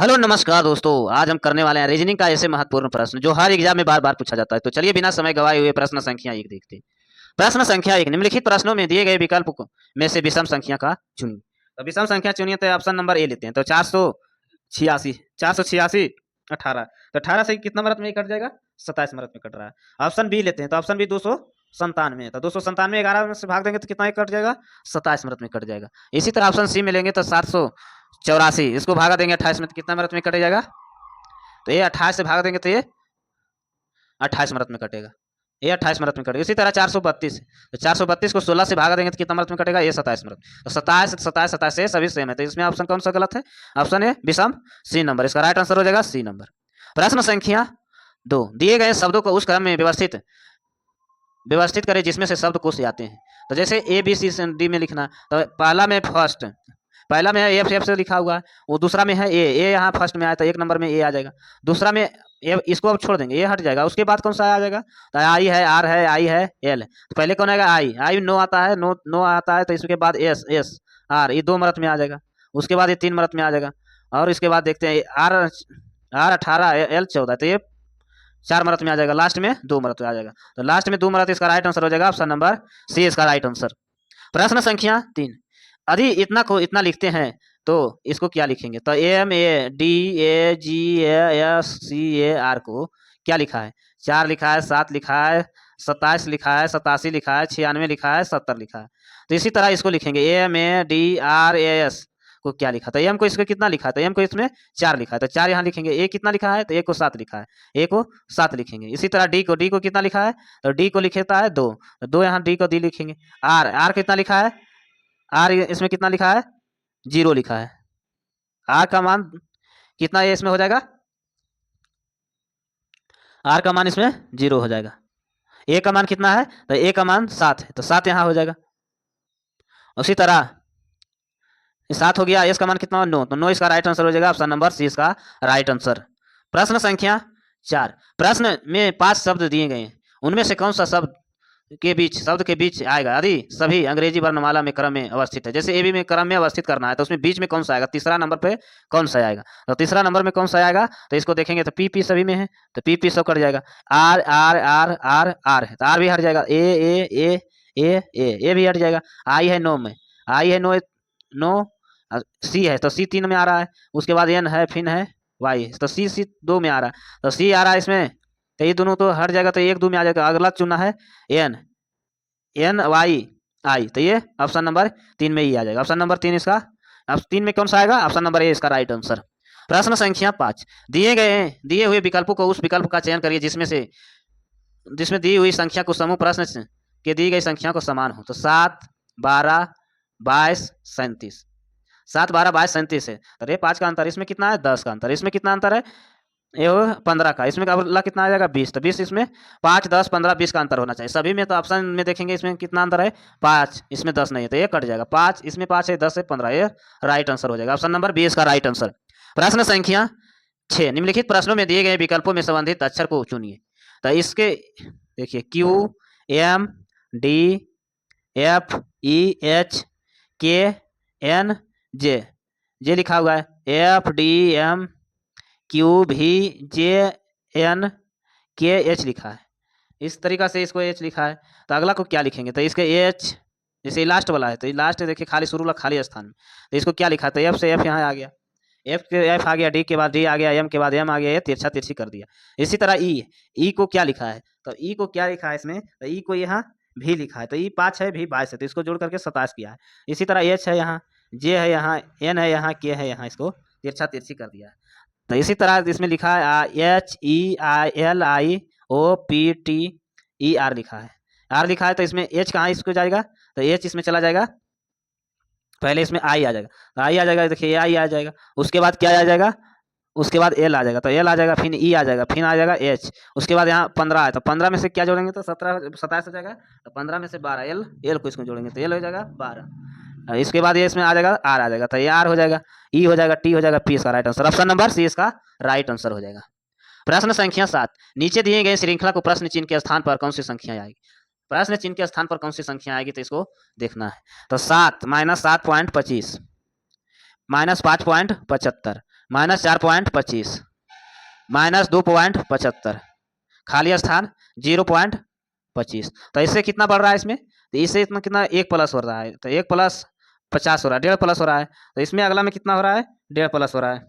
Hello नमस्कार दोस्तों। आज हम करने वाले हैं रीजनिंग का ऐसे महत्वपूर्ण प्रश्न जो हर एग्जाम में बार बार पूछा जाता है। तो चलिए बिना समय गवाए हुए प्रश्न संख्या एक देखते हैं। प्रश्न संख्या एक, निम्नलिखित प्रश्नों में दिए गए विकल्प में से विषम संख्या का चुनिए। तो विषम संख्या चुनिए तो ऑप्शन नंबर ए लेते हैं। तो 486 486 18। तो 18 से कितना मरत में कट जाएगा? 27 मरत में कट रहा है। ऑप्शन बी लेते हैं। तो ऑप्शन बी 297 है। तो 297 11 में से भाग देंगे तो कितना कट जाएगा? 27 मरत में कट जाएगा। इसी तरह ऑप्शन सी में लेंगे तो 784, इसको भागा देंगे 28 में तो कितना मरत में कट जाएगा? तो ये 28 से भाग देंगे तो ये 28 मरत में कटेगा। ये 28 मरत में कटेगा। इसी तरह 432, तो 432 को 16 से भागा देंगे तो कितना मरत में कटेगा? ये 27 मरत। तो 27 27 27 से सभी सेम है। तो इसमें ऑप्शन कौन सा गलत है? ऑप्शन ए विषम सी नंबर। इसका राइट आंसर हो जाएगा सी नंबर। प्रश्न संख्या 2, दिए गए शब्दों को उस क्रम में व्यवस्थित करें जिसमें से शब्द कोश आते हैं। तो जैसे ए बी सी डी में लिखना, तो पहला में है एफ से लिखा हुआ है, वो दूसरा में है ए यहाँ फर्स्ट में आया तो एक नंबर में ए आ जाएगा। दूसरा में इसको अब छोड़ देंगे, ये हट जाएगा। उसके बाद कौन सा आ जाएगा? तो आई है, आर है, आई है, एल। तो पहले कौन आएगा? आई नो आता है, नो आता है, तो इसके बाद एस आर, ये 2 मरत में आ जाएगा। उसके बाद ये 3 मरत में आ जाएगा। और इसके बाद देखते हैं आर 18 एल 14, तो ये 4 मरत में आ जाएगा। लास्ट में 2 मरत में आ जाएगा। तो लास्ट में 2 मरत, इसका राइट आंसर हो जाएगा ऑप्शन नंबर सी, इसका राइट आंसर। प्रश्न संख्या 3, यदि इतना को इतना लिखते हैं तो इसको क्या लिखेंगे? तो M A D A G S C A R को क्या लिखा है? 4 लिखा है, 7 लिखा है, 27 लिखा है, 87 लिखा है, 96 लिखा है, 70 लिखा है। तो इसी तरह इसको लिखेंगे M A D R A S को क्या लिखा? तो एम को इसको कितना लिखा है? तो एम को इसमें 4 लिखा है, तो 4 यहाँ लिखेंगे। ए कितना लिखा है? तो ए को 7 लिखा है, ए को 7 लिखेंगे। इसी तरह डी को कितना लिखा है? तो डी को लिखता है 2, तो 2 यहाँ डी को डी लिखेंगे। आर कितना लिखा है? आर इसमें कितना लिखा है? 0 लिखा है। आर का मान कितना है इसमें हो जाएगा? आर का मान इसमें 0 हो जाएगा। ए का मान कितना है? तो ए का मान 7 है, तो 7 यहाँ हो जाएगा। उसी तरह 7 हो गया। एस का मान कितना? 9, तो 9 इसका राइट आंसर हो जाएगा ऑप्शन नंबर सी, इसका राइट आंसर। प्रश्न संख्या 4, प्रश्न में 5 शब्द दिए गए हैं, उनमें से कौन सा शब्द के बीच आएगा यदि सभी अंग्रेजी वर्णमाला में क्रम में अवस्थित है? जैसे एबी में क्रम में अवस्थित करना है, तो उसमें बीच में कौन सा आएगा? तीसरा नंबर पे कौन सा आएगा? तो तीसरा नंबर में कौन सा आएगा? तो इसको देखेंगे तो पी सभी में है, तो पी सब कट जाएगा। R R R R R है, तो आर भी हट जाएगा। ए भी हट जाएगा। आई है नो में, आई है नो। सी है तो सी 3 में आ रहा है। उसके बाद एन है, फिर है वाई, तो सी 2 में आ रहा है, तो सी आ रहा है इसमें, तो ये दोनों तो हट जाएगा, तो 1 2 में आ जाएगा। अगला चुना है एन वाई आई, तो ये ऑप्शन नंबर 3 में ही आ जाएगा। ऑप्शन नंबर 3 इसका, अब 3 में कौन सा आएगा? ऑप्शन नंबर ए इसका राइट आंसर। प्रश्न संख्या 5, दिए हुए विकल्पों को उस विकल्प का चयन करिए जिसमें दी हुई संख्या को समूह प्रश्न के दी गई संख्या को समान हो। तो 7 12 22 37, 7 12 22 37 है, तो ये 5 का अंतर, इसमें कितना है? 10 का अंतर। इसमें कितना अंतर है? ये 15 का। इसमें अगला कितना आ जाएगा? 20, तो 20 इसमें 5 10 15 20 का अंतर होना चाहिए सभी में। तो ऑप्शन में देखेंगे इसमें कितना अंतर है? 5, इसमें 10 नहीं है, तो ये कट जाएगा। 5 इसमें 5 है, 10 है, 15, ये राइट आंसर हो जाएगा। ऑप्शन नंबर बी इसका राइट आंसर। प्रश्न संख्या 6, निम्नलिखित प्रश्नों में दिए गए विकल्पों में संबंधित अक्षर को चुनिए। तो इसके देखिए Q M D F E H K N J लिखा हुआ है, एफ डी एम क्यू भी जे एन के एच लिखा है। इस तरीका से इसको एच लिखा है, तो अगला को क्या लिखेंगे? तो इसके एच, जैसे लास्ट वाला है, तो ये लास्ट देखिए खाली शुरू वाला खाली स्थान में, तो इसको क्या लिखा है? तो एफ से एफ यहाँ आ गया, एफ आ गया, डी के बाद डी आ गया, एम के बाद एम आ गया, ये तिरछा तिरछी कर दिया। इसी तरह ई को क्या लिखा है? तो ई को क्या लिखा है इसमें? तो ई को यहाँ भी लिखा है, तो ई 5 है, भी 22 है, तो इसको जोड़ करके 27 किया है। इसी तरह एच है यहाँ, जे है यहाँ, एन है यहाँ, के है यहाँ, इसको तिरछा तिरछी कर दिया है। तो इसी तरह इसमें लिखा है H E I L I O P T E R लिखा है, आर लिखा है, तो इसमें एच कहाँ इसको जाएगा? तो एच इसमें चला जाएगा, पहले इसमें आई आ जाएगा, तो आई आ जाएगा, देखिए आई आ जाएगा। उसके बाद क्या आ जाएगा? उसके बाद एल आ जाएगा, तो एल आ जाएगा, फिर ई आ जाएगा, फिर आ जाएगा एच। उसके बाद यहाँ 15 है, तो 15 में से क्या जोड़ेंगे? तो 27 हो जाएगा, तो 15 में से 12 एल को इसको जोड़ेंगे, तो एल हो जाएगा 12। इसके बाद ये इसमें आ जाएगा आर आ जाएगा, तो ये आर हो जाएगा, ई हो जाएगा, टी हो जाएगा, पी इसका right answer. Option number C इसका राइट आंसर हो जाएगा। प्रश्न संख्या 7, नीचे दिए गए श्रृंखला को प्रश्न चिन्ह के स्थान पर कौन सी संख्या आएगी? प्रश्न चिन्ह के स्थान पर कौन सी संख्या आएगी, तो इसको देखना है। तो 7 -7.25 -5.75 -4.25 -2.75 खाली स्थान 0.25। तो इससे कितना बढ़ रहा है इसमें, तो इससे इतना कितना 1 प्लस हो रहा है, तो 1 प्लस 50 हो रहा है, 1.5 प्लस हो रहा है। तो इसमें अगला में कितना हो रहा है, 1.5 प्लस हो रहा है।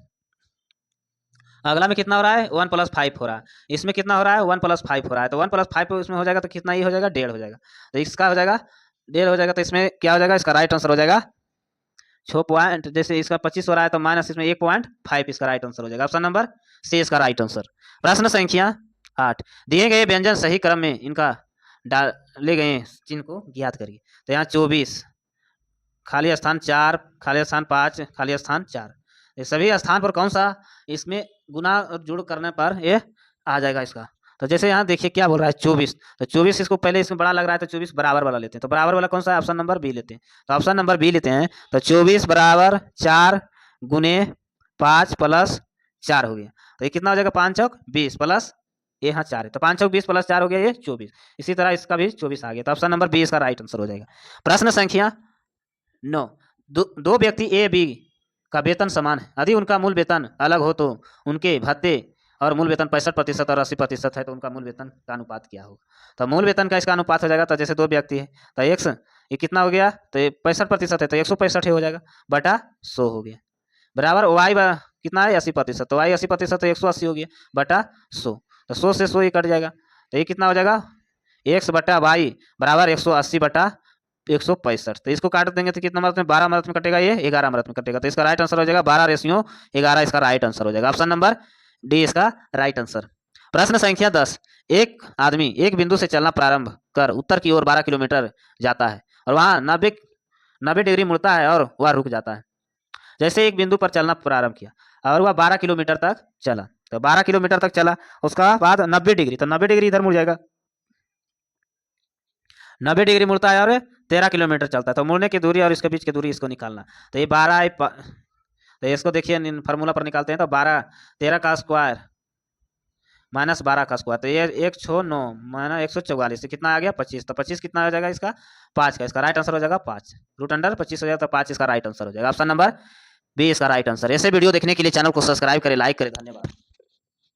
अगला में कितना हो रहा है, 1 + 5 हो रहा है। इसमें कितना हो रहा है, 1 + 5 हो रहा है। तो 1 + 5 इसमें हो जाएगा तो कितना ये हो जाएगा, 1.5 हो जाएगा। तो इसका हो जाएगा 1.5 हो जाएगा। तो इसमें क्या हो जाएगा, इसका राइट आंसर हो जाएगा 6 पॉइंट, जैसे इसका 25 हो रहा है तो माइनस इसमें 1.5 इसका राइट आंसर हो जाएगा। ऑप्शन नंबर सी इसका राइट आंसर। प्रश्न संख्या 8, दिए गए व्यंजन सही क्रम में इनका डाले गए चिन्ह को ज्ञात करिए। तो यहाँ 24, खाली स्थान 4, खाली स्थान 5, खाली स्थान 4, ये सभी स्थान पर कौन सा इसमें गुना और जोड़ करने पर ये आ जाएगा इसका। तो जैसे यहाँ देखिए क्या बोल रहा है 24, तो 24 इसको पहले इसमें बड़ा लग रहा है तो 24 बराबर वाला लेते हैं। तो बराबर वाला कौन सा है, ऑप्शन नंबर बी लेते हैं। तो ऑप्शन नंबर बी लेते हैं। तो 24 बराबर 4 गुने 5 + 4 हो गया। तो ये कितना हो जाएगा, 5 चौक 20 प्लस ये यहाँ 4 है, तो 5 चौक 20 + 4 हो गया, ये 24। इसी तरह इसका भी 24 आ गया। तो ऑप्शन नंबर बी इसका राइट आंसर हो जाएगा। प्रश्न संख्या 9, दो व्यक्ति ए बी का वेतन समान है, यदि उनका मूल वेतन अलग हो तो उनके भत्ते और मूल वेतन 65% और 80% है, तो उनका मूल वेतन का अनुपात क्या होगा। तो मूल वेतन का इसका अनुपात हो जाएगा, तो जैसे 2 व्यक्ति है तो एक्स ये कितना हो गया, तो ये 65% है तो 165 हो जाएगा बटा 100 हो गया, बराबर वाई कितना है 80%, तो वाई 80% तो 180 हो गया बटा 100। तो 100 से 100 ये कट जाएगा, तो ये कितना हो जाएगा x बटा वाई बराबर 180 बटा 165। तो इसको काट देंगे तो कितना मदद में, 12 मदद में कटेगा, ये 11 मदद में कटेगा। तो इसका राइट आंसर हो जाएगा 12:11 इसका राइट आंसर हो जाएगा। ऑप्शन नंबर डी इसका राइट आंसर। प्रश्न संख्या 10, एक आदमी एक बिंदु से चलना प्रारंभ कर उत्तर की ओर 12 किलोमीटर जाता है और वहां 90 डिग्री मुड़ता है और वह रुक जाता है। जैसे एक बिंदु पर चलना प्रारंभ किया और वह 12 किलोमीटर तक चला, तो 12 किलोमीटर तक चला, उसका बाद 90 डिग्री, तो 90 डिग्री इधर मुड़ जाएगा, 90 डिग्री मुड़ता है और 13 किलोमीटर चलता है। तो मुड़ने की दूरी और इसके बीच की दूरी इसको निकालना। तो ये 12 तो इसको देखिए फार्मूला पर निकालते हैं, तो 13 का स्क्वायर -12 का स्क्वायर, तो ये 109 माइनस 144, कितना आ गया 25। तो 25 कितना हो जाएगा इसका 5 का, इसका राइट आंसर हो जाएगा 5, √25 हो जाएगा, तो 5 इसका राइट आंसर हो जाएगा। ऑप्शन नंबर बी इसका राइट आंसर। ऐसे वीडियो देखने के लिए चैनल को सब्सक्राइब करें, लाइक करें। धन्यवाद।